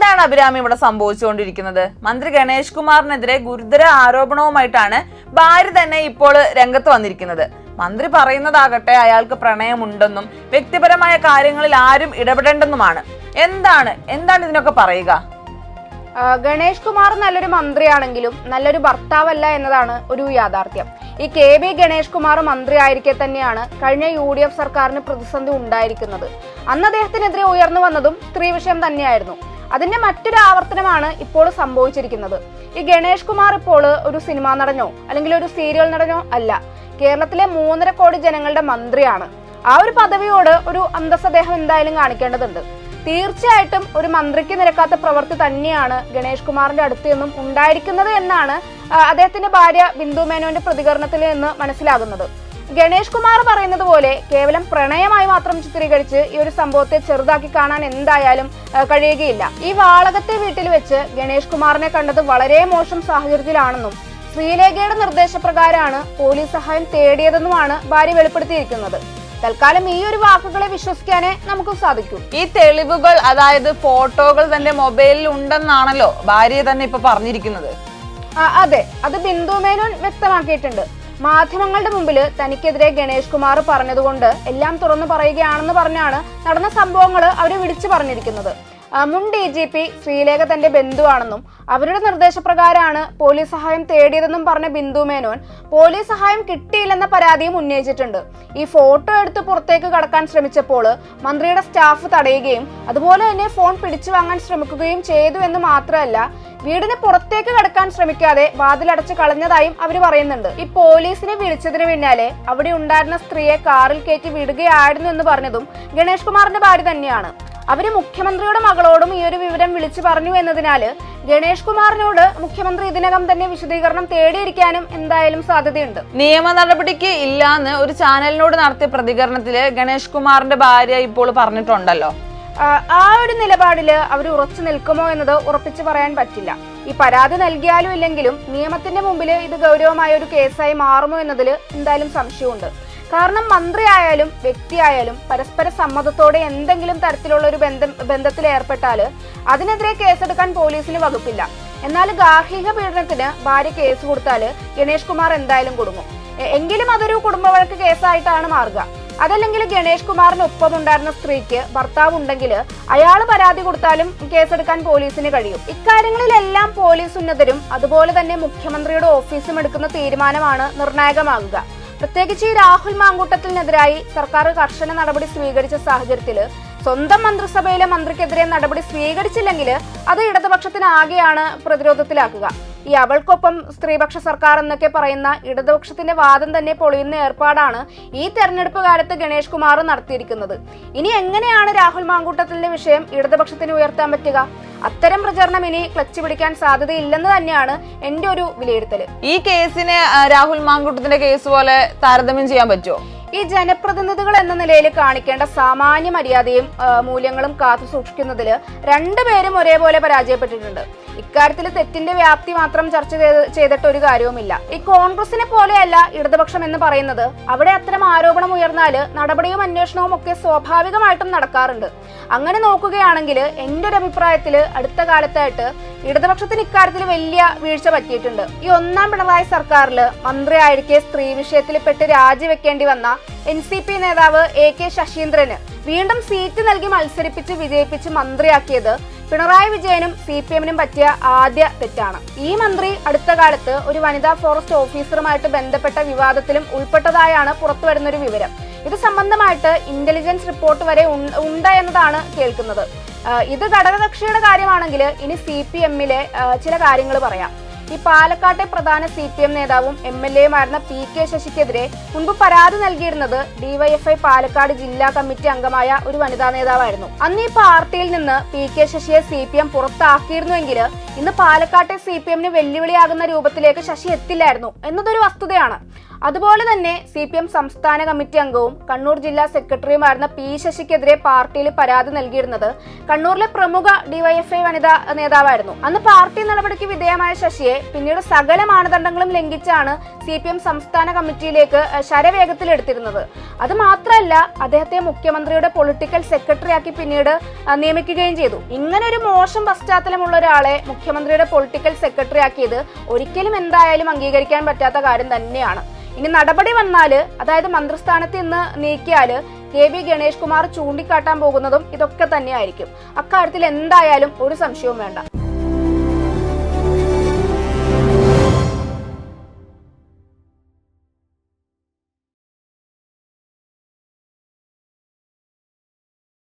എന്താണ് അഭിരാമി ഇവിടെ സംഭവിച്ചുകൊണ്ടിരിക്കുന്നത്? മന്ത്രി ഗണേഷ് കുമാറിനെതിരെ ഗുരുതര ആരോപണവുമായിട്ടാണ് ഭാര്യ തന്നെ ഇപ്പോൾ രംഗത്ത് വന്നിരിക്കുന്നത്. മന്ത്രി പറയുന്നതാകട്ടെ അയാൾക്ക് പ്രണയമുണ്ടെന്നും വ്യക്തിപരമായ കാര്യങ്ങളിൽ ആരും ഇടപെടേണ്ടെന്നുമാണ്. എന്താണ് ഇതിനൊക്കെ പറയുക? ഗണേഷ് കുമാർ നല്ലൊരു മന്ത്രിയാണെങ്കിലും നല്ലൊരു ഭർത്താവല്ല എന്നതാണ് ഒരു യാഥാർത്ഥ്യം. ഈ KB ഗണേഷ് കുമാർ മന്ത്രി ആയിരിക്കെ തന്നെയാണ് കഴിഞ്ഞ UDF സർക്കാരിന് പ്രതിസന്ധി ഉണ്ടായിരിക്കുന്നത്. അന്ന് അദ്ദേഹത്തിനെതിരെ ഉയർന്നു വന്നതും സ്ത്രീ വിഷയം തന്നെയായിരുന്നു. അതിന്റെ മറ്റൊരു ആവർത്തനമാണ് ഇപ്പോൾ സംഭവിച്ചിരിക്കുന്നത്. ഈ ഗണേഷ് കുമാർ ഇപ്പോൾ ഒരു സിനിമാ നടനോ അല്ലെങ്കിൽ ഒരു സീരിയൽ നടനോ അല്ല, കേരളത്തിലെ 3.5 കോടി ജനങ്ങളുടെ മന്ത്രിയാണ്. ആ ഒരു പദവിയോട് ഒരു അന്തസ്സ് അദ്ദേഹം എന്തായാലും കാണിക്കേണ്ടതുണ്ട്. തീർച്ചയായിട്ടും ഒരു മന്ത്രിക്ക് നിരക്കാത്ത പ്രവൃത്തി തന്നെയാണ് ഗണേഷ് കുമാറിന്റെ അടുത്ത് നിന്നും ഉണ്ടായിരിക്കുന്നത് എന്നാണ് അദ്ദേഹത്തിന്റെ ഭാര്യ ബിന്ദു മേനോന്റെ പ്രതികരണത്തിൽ നിന്ന് മനസ്സിലാകുന്നത്. ഗണേഷ് കുമാർ പറയുന്നത് പോലെ കേവലം പ്രണയമായി മാത്രം ചിത്രീകരിച്ച് ഈ ഒരു സംഭവത്തെ ചെറുതാക്കി കാണാൻ എന്തായാലും കഴിയുകയില്ല. ഈ വാളകത്തെ വീട്ടിൽ വെച്ച് ഗണേഷ് കുമാറിനെ കണ്ടത് വളരെ മോശം സാഹചര്യത്തിലാണെന്നും ശ്രീലേഖയുടെ നിർദ്ദേശപ്രകാരമാണ് പോലീസ് സഹായം തേടിയതെന്നുമാണ് ഭാര്യ വെളിപ്പെടുത്തിയിരിക്കുന്നത്. തൽക്കാലം ഈ ഒരു വാക്കുകളെ വിശ്വസിക്കാനേ നമുക്ക് സാധിക്കൂ. ഈ തെളിവുകൾ, അതായത് ഫോട്ടോകൾ തന്റെ മൊബൈലിൽ ഉണ്ടെന്നാണല്ലോ ഭാര്യ തന്നെ ഇപ്പൊ പറഞ്ഞിരിക്കുന്നത്. അതെ, അത് ബിന്ദു മേനോൻ വ്യക്തമാക്കിയിട്ടുണ്ട്. മാധ്യമങ്ങളുടെ മുമ്പിൽ തനിക്കെതിരെ ഗണേഷ് കുമാർ പറഞ്ഞതുകൊണ്ട് എല്ലാം തുറന്നു പറയുകയാണെന്ന് പറഞ്ഞാണ് നടന്ന സംഭവങ്ങൾ അവര് വിളിച്ചു പറഞ്ഞിരിക്കുന്നത്. മുൻ DGP ശ്രീലേഖ തന്റെ ബന്ധുവാണെന്നും അവരുടെ നിർദ്ദേശപ്രകാരമാണ് പോലീസ് സഹായം തേടിയതെന്നും പറഞ്ഞ ബിന്ദു മേനോൻ പോലീസ് സഹായം കിട്ടിയില്ലെന്ന പരാതിയും ഉന്നയിച്ചിട്ടുണ്ട്. ഈ ഫോട്ടോ എടുത്ത് പുറത്തേക്ക് കടക്കാൻ ശ്രമിച്ചപ്പോൾ മന്ത്രിയുടെ സ്റ്റാഫ് തടയുകയും അതുപോലെ തന്നെ ഫോൺ പിടിച്ചു വാങ്ങാൻ ശ്രമിക്കുകയും ചെയ്തു എന്ന് മാത്രമല്ല, വീടിന് പുറത്തേക്ക് കടക്കാൻ ശ്രമിക്കാതെ വാതിലടച്ച് കളഞ്ഞതായും അവർ പറയുന്നുണ്ട്. ഈ പോലീസിനെ വിളിച്ചതിന് പിന്നാലെ അവിടെ ഉണ്ടായിരുന്ന സ്ത്രീയെ കാറിൽ കയറ്റി വിടുകയായിരുന്നു എന്ന് പറഞ്ഞതും ഗണേഷ് കുമാറിന്റെ ഭാര്യ തന്നെയാണ്. അവര് മുഖ്യമന്ത്രിയുടെ മകളോടും ഈ ഒരു വിവരം വിളിച്ചു പറഞ്ഞു എന്നതിനാല് ഗണേഷ് കുമാറിനോട് മുഖ്യമന്ത്രി ഇതിനകം തന്നെ വിശദീകരണം തേടിയിരിക്കാനും എന്തായാലും സാധ്യതയുണ്ട്. നിയമ നടപടിക്ക് ഇല്ലാന്ന് ഒരു ചാനലിനോട് നടത്തിയ പ്രതികരണത്തില് ഗണേഷ് കുമാറിന്റെ ഭാര്യ ഇപ്പോൾ പറഞ്ഞിട്ടുണ്ടല്ലോ. ആ ഒരു നിലപാടില് അവർ ഉറച്ചു നിൽക്കുമോ എന്നത് ഉറപ്പിച്ചു പറയാൻ പറ്റില്ല. ഈ പരാതി നൽകിയാലും ഇല്ലെങ്കിലും നിയമത്തിന്റെ മുമ്പിൽ ഇത് ഗൗരവമായ ഒരു കേസായി മാറുമോ എന്നതിൽ എന്തായാലും സംശയമുണ്ട്. കാരണം മന്ത്രിയായാലും വ്യക്തിയായാലും പരസ്പര സമ്മതത്തോടെ എന്തെങ്കിലും തരത്തിലുള്ള ഒരു ബന്ധത്തിൽ ഏർപ്പെട്ടാൽ അതിനെതിരെ കേസെടുക്കാൻ പോലീസിന് വകുപ്പില്ല. എന്നാൽ ഗാർഹിക പീഡനത്തിന് ഭാര്യ കേസ് കൊടുത്താൽ ഗണേഷ് കുമാർ എന്തായാലും കുടുങ്ങും. എങ്കിലും അതൊരു കുടുംബവഴക്ക് കേസായിട്ടാണ് മാറുക. അതല്ലെങ്കിൽ ഗണേഷ് കുമാറിനൊപ്പം ഉണ്ടായിരുന്ന സ്ത്രീക്ക് ഭർത്താവ് ഉണ്ടെങ്കിൽ അയാൾ പരാതി കൊടുത്താലും കേസെടുക്കാൻ പോലീസിന് കഴിയും. ഇക്കാര്യങ്ങളിലെല്ലാം പോലീസ് ഉന്നതരും അതുപോലെ തന്നെ മുഖ്യമന്ത്രിയുടെ ഓഫീസും എടുക്കുന്ന തീരുമാനമാണ് നിർണായകമാകുക. പ്രത്യേകിച്ച് ഈ രാഹുൽ മാങ്കൂട്ടത്തിനെതിരായി സർക്കാർ കർശന നടപടി സ്വീകരിച്ച സാഹചര്യത്തിൽ സ്വന്തം മന്ത്രിസഭയിലെ മന്ത്രിക്കെതിരെ നടപടി സ്വീകരിച്ചില്ലെങ്കിൽ അത് ഇടതുപക്ഷത്തിനാകെയാണ് പ്രതിരോധത്തിലാക്കുക. ഈ അവൾക്കൊപ്പം സ്ത്രീപക്ഷ സർക്കാർ എന്നൊക്കെ പറയുന്ന ഇടതുപക്ഷത്തിന്റെ വാദം തന്നെ പൊളിയുന്ന ഏർപ്പാടാണ് ഈ തെരഞ്ഞെടുപ്പ് കാലത്ത് ഗണേഷ് കുമാർ നടത്തിയിരിക്കുന്നത്. ഇനി എങ്ങനെയാണ് രാഹുൽ മാങ്കൂട്ടത്തിന്റെ വിഷയം ഇടതുപക്ഷത്തിന് ഉയർത്താൻ പറ്റുക? അത്തരം പ്രചരണം ഇനി ക്ലച്ച് പിടിക്കാൻ സാധ്യതയില്ലെന്ന് തന്നെയാണ് എന്റെ ഒരു വിലയിരുത്തല്. ഈ കേസിനെ രാഹുൽ മാങ്കൂട്ടത്തിന്റെ കേസ് പോലെ താരതമ്യം ചെയ്യാൻ പറ്റുമോ? ഈ ജനപ്രതിനിധികൾ എന്ന നിലയിൽ കാണിക്കേണ്ട സാമാന്യ മര്യാദയും മൂല്യങ്ങളും കാത്തു സൂക്ഷിക്കുന്നതിൽ രണ്ടുപേരും ഒരേപോലെ പരാജയപ്പെട്ടിട്ടുണ്ട്. ഇക്കാര്യത്തിൽ തെറ്റിന്റെ വ്യാപ്തി മാത്രം ചർച്ച ചെയ്തിട്ട് ഒരു കാര്യവുമില്ല. ഈ കോൺഗ്രസിനെ പോലെയല്ല ഇടതുപക്ഷം എന്ന് പറയുന്നത്. അവിടെ അത്തരം ആരോപണം ഉയർന്നാൽ നടപടിയും അന്വേഷണവും ഒക്കെ സ്വാഭാവികമായിട്ടും നടക്കാറുണ്ട്. അങ്ങനെ നോക്കുകയാണെങ്കിൽ എന്റെ ഒരു അഭിപ്രായത്തിൽ അടുത്ത കാലത്തായിട്ട് ഇടതുപക്ഷത്തിന് ഇക്കാര്യത്തിൽ വലിയ വീഴ്ച പറ്റിയിട്ടുണ്ട്. ഈ ഒന്നാം പിണറായി സർക്കാരിൽ മന്ത്രിയായിരിക്കെ സ്ത്രീ വിഷയത്തിൽ പെട്ട് രാജിവെക്കേണ്ടി വന്ന NCP നേതാവ് AK ശശീന്ദ്രന് വീണ്ടും സീറ്റ് നൽകി മത്സരിപ്പിച്ച് വിജയിപ്പിച്ച് മന്ത്രിയാക്കിയത് പിണറായി വിജയനും CPM-നും പറ്റിയ ആദ്യ തെറ്റാണ്. ഈ മന്ത്രി അടുത്ത കാലത്ത് ഒരു വനിതാ ഫോറസ്റ്റ് ഓഫീസറുമായിട്ട് ബന്ധപ്പെട്ട വിവാദത്തിലും ഉൾപ്പെട്ടതായാണ് പുറത്തുവരുന്നൊരു വിവരം. ഇത് സംബന്ധമായിട്ട് ഇന്റലിജൻസ് റിപ്പോർട്ട് വരെ ഉണ്ട് എന്നതാണ് കേൾക്കുന്നത്. ഇത് ഘടകകക്ഷിയുടെ കാര്യമാണെങ്കിൽ ഇനി CPM-ലെ ചില കാര്യങ്ങൾ പറയാം. ഈ പാലക്കാട്ടെ പ്രധാന CPM നേതാവും MLA-യുമായിരുന്ന PK ശശിക്കെതിരെ മുൻപ് പരാതി നൽകിയിരുന്നത് DYFI പാലക്കാട് ജില്ലാ കമ്മിറ്റി അംഗമായ ഒരു വനിതാ നേതാവായിരുന്നു. അന്ന് ഈ പാർട്ടിയിൽ നിന്ന് PK ശശിയെ CPM പുറത്താക്കിയിരുന്നുവെങ്കിൽ ഇന്ന് പാലക്കാട്ടെ CPM-ന് വെല്ലുവിളിയാകുന്ന രൂപത്തിലേക്ക് ശശി എത്തില്ലായിരുന്നു എന്നതൊരു വസ്തുതയാണ്. അതുപോലെ തന്നെ CPM സംസ്ഥാന കമ്മിറ്റി അംഗവും കണ്ണൂർ ജില്ലാ സെക്രട്ടറിയുമായിരുന്ന P ശശിക്കെതിരെ പാർട്ടിയിൽ പരാതി നൽകിയിരുന്നത് കണ്ണൂരിലെ പ്രമുഖ DYFI വനിതാ നേതാവായിരുന്നു. അന്ന് പാർട്ടി നടപടിക്ക് വിധേയമായ ശശിയെ പിന്നീട് സകല മാനദണ്ഡങ്ങളും ലംഘിച്ചാണ് CPM സംസ്ഥാന കമ്മിറ്റിയിലേക്ക് ശരവേഗത്തിൽ എടുത്തിരുന്നത്. അത് മാത്രമല്ല, അദ്ദേഹത്തെ മുഖ്യമന്ത്രിയുടെ പൊളിറ്റിക്കൽ സെക്രട്ടറിയാക്കി പിന്നീട് നിയമിക്കുകയും ചെയ്തു. ഇങ്ങനെ ഒരു മോശം പശ്ചാത്തലമുള്ള ഒരാളെ മുഖ്യമന്ത്രിയുടെ പൊളിറ്റിക്കൽ സെക്രട്ടറി ആക്കിയത് ഒരിക്കലും എന്തായാലും അംഗീകരിക്കാൻ പറ്റാത്ത കാര്യം തന്നെയാണ്. ഇനി നടപടി വന്നാല്, അതായത് മന്ത്രിസ്ഥാനത്ത് നിന്ന് നീക്കിയാല് KB ഗണേഷ് കുമാർ ചൂണ്ടിക്കാട്ടാൻ പോകുന്നതും ഇതൊക്കെ തന്നെയായിരിക്കും. അക്കാര്യത്തിൽ എന്തായാലും ഒരു സംശയവും വേണ്ട.